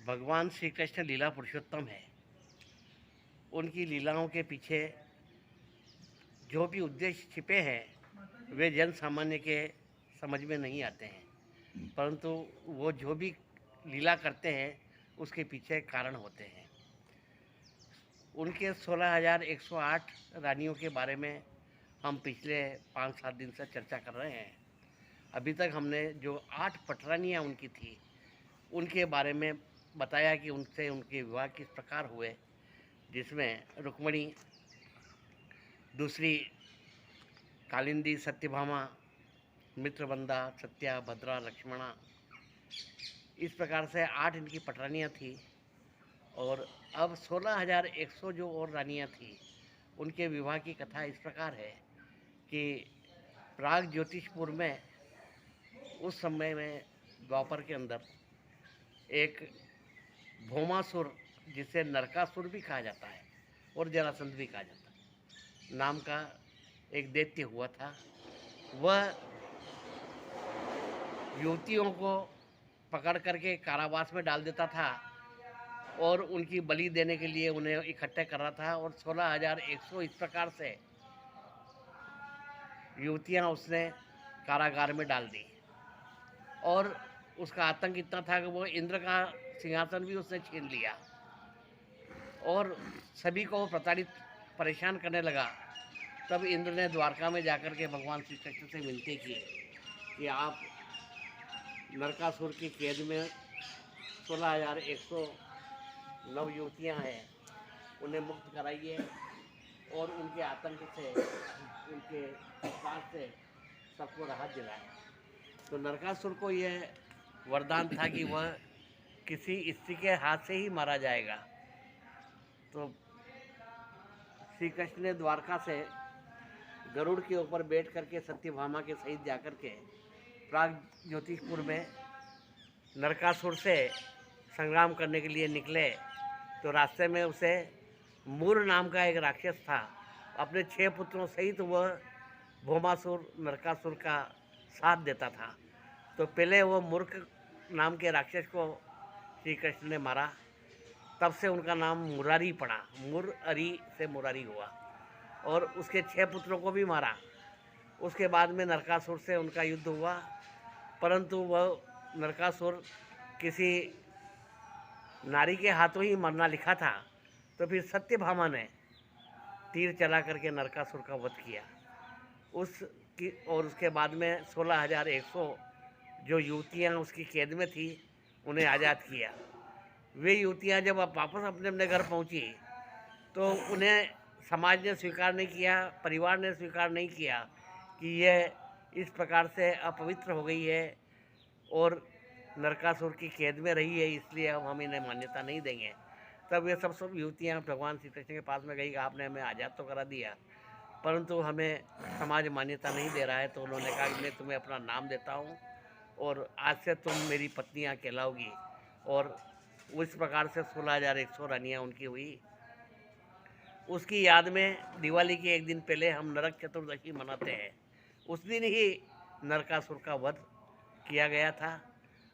भगवान श्री कृष्ण लीला पुरुषोत्तम है। उनकी लीलाओं के पीछे जो भी उद्देश्य छिपे हैं वे जन सामान्य के समझ में नहीं आते हैं, परंतु वो जो भी लीला करते हैं उसके पीछे कारण होते हैं। उनके 16,108 रानियों के बारे में हम पिछले 5-7 दिन से चर्चा कर रहे हैं। अभी तक हमने जो 8 पटरानियाँ उनकी थी उनके बारे में बताया कि उनसे उनके विवाह किस प्रकार हुए, जिसमें रुक्मिणी, दूसरी कालिंदी, सत्यभामा, मित्रवंदा, सत्या, भद्रा, लक्ष्मणा, इस प्रकार से 8 इनकी पटरानियाँ थी। और अब 16,100 जो और रानियाँ थी उनके विवाह की कथा इस प्रकार है कि प्राग ज्योतिषपुर में उस समय में द्वापर के अंदर एक भौमासुर, जिसे नरकासुर भी कहा जाता है और जरासंध भी कहा जाता है, नाम का एक दैत्य हुआ था। वह युवतियों को पकड़ करके कारावास में डाल देता था और उनकी बलि देने के लिए उन्हें इकट्ठे कर रहा था। और 16,100 इस प्रकार से युवतियां उसने कारागार में डाल दी। और उसका आतंक इतना था कि वो इंद्र का सिंहासन भी उसने छीन लिया और सभी को प्रताड़ित परेशान करने लगा। तब इंद्र ने द्वारका में जाकर के भगवान श्री कृष्ण से विनती की कि आप नरकासुर की कैद में 16,100 नव युवतियाँ हैं, उन्हें मुक्त कराइए और उनके आतंक से, उनके पास से सबको राहत दिलाए। तो नरकासुर को यह वरदान था कि वह किसी स्त्री के हाथ से ही मारा जाएगा। तो श्री कृष्ण ने द्वारका से गरुड़ के ऊपर बैठ करके सत्यभामा के सहित जाकर के प्राग ज्योतिषपुर में नरकासुर से संग्राम करने के लिए निकले। तो रास्ते में उसे मूर नाम का एक राक्षस था, अपने 6 पुत्रों सहित वह भौमासुर नरकासुर का साथ देता था। तो पहले वो मूर्ख नाम के राक्षस को श्री कृष्ण ने मारा, तब से उनका नाम मुरारी पड़ा, मुरअरी से मुरारी हुआ। और उसके 6 पुत्रों को भी मारा। उसके बाद में नरकासुर से उनका युद्ध हुआ, परंतु वह नरकासुर किसी नारी के हाथों ही मरना लिखा था। तो फिर सत्यभामा ने तीर चला करके नरकासुर का वध किया। और उसके बाद में 16,100 जो युवतियाँ उसकी कैद में थी उन्हें आज़ाद किया। वे युवतियाँ जब वापस अपने अपने घर पहुँची तो उन्हें समाज ने स्वीकार नहीं किया, परिवार ने स्वीकार नहीं किया कि यह इस प्रकार से अपवित्र हो गई है और नरकासुर की कैद में रही है, इसलिए अब हम इन्हें मान्यता नहीं देंगे। तब ये सब युवतियाँ भगवान श्री कृष्ण के पास में गई कि आपने हमें आज़ाद तो करा दिया, परंतु हमें समाज मान्यता नहीं दे रहा है। तो उन्होंने कहा कि मैं तुम्हें अपना नाम देता हूँ और आज से तुम मेरी पत्नियाँ कहलाओगी। और उस प्रकार से 16,100 रानियाँ उनकी हुई। उसकी याद में दिवाली के एक दिन पहले हम नरक चतुर्दशी मनाते हैं। उस दिन ही नरकासुर का वध किया गया था।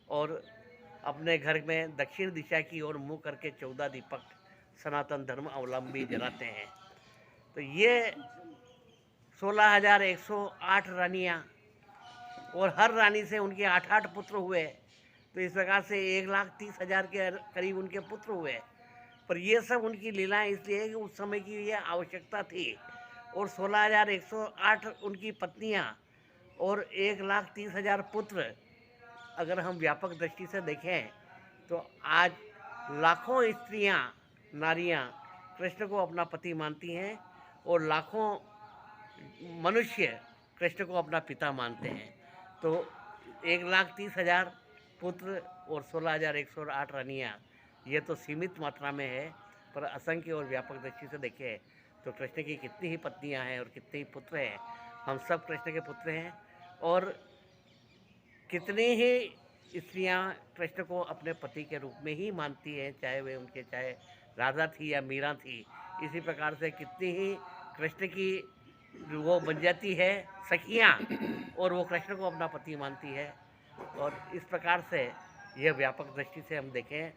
और अपने घर में दक्षिण दिशा की ओर मुँह करके 14 दीपक सनातन धर्म अवलंबी जलाते हैं। तो ये 16,108 रानियाँ, और हर रानी से उनके 8-8 पुत्र हुए। तो इस प्रकार से 1,30,000 के करीब उनके पुत्र हुए। पर ये सब उनकी लीलाएं इसलिए है कि उस समय की ये आवश्यकता थी। और 16,108 उनकी पत्नियां और 1,30,000 पुत्र, अगर हम व्यापक दृष्टि से देखें तो आज लाखों स्त्रियां, नारियां कृष्ण को अपना पति मानती हैं और लाखों मनुष्य कृष्ण को अपना पिता मानते हैं। तो 1,30,000 पुत्र और 16,108 रानियाँ, ये तो सीमित मात्रा में है, पर असंख्य और व्यापक दृष्टि से देखें तो कृष्ण की कितनी ही पत्नियां हैं और कितने ही पुत्र हैं। हम सब कृष्ण के पुत्र हैं। और कितनी ही स्त्रियां कृष्ण को अपने पति के रूप में ही मानती हैं, चाहे राधा थी या मीरा थी। इसी प्रकार से कितनी ही कृष्ण की वो बन जाती है सखियाँ और वो कृष्ण को अपना पति मानती है। और इस प्रकार से यह व्यापक दृष्टि से हम देखें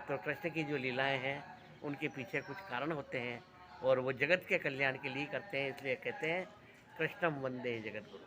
तो कृष्ण की जो लीलाएं हैं उनके पीछे कुछ कारण होते हैं और वो जगत के कल्याण के लिए करते हैं, इसलिए कहते हैं कृष्णम वंदे जगत गुरु।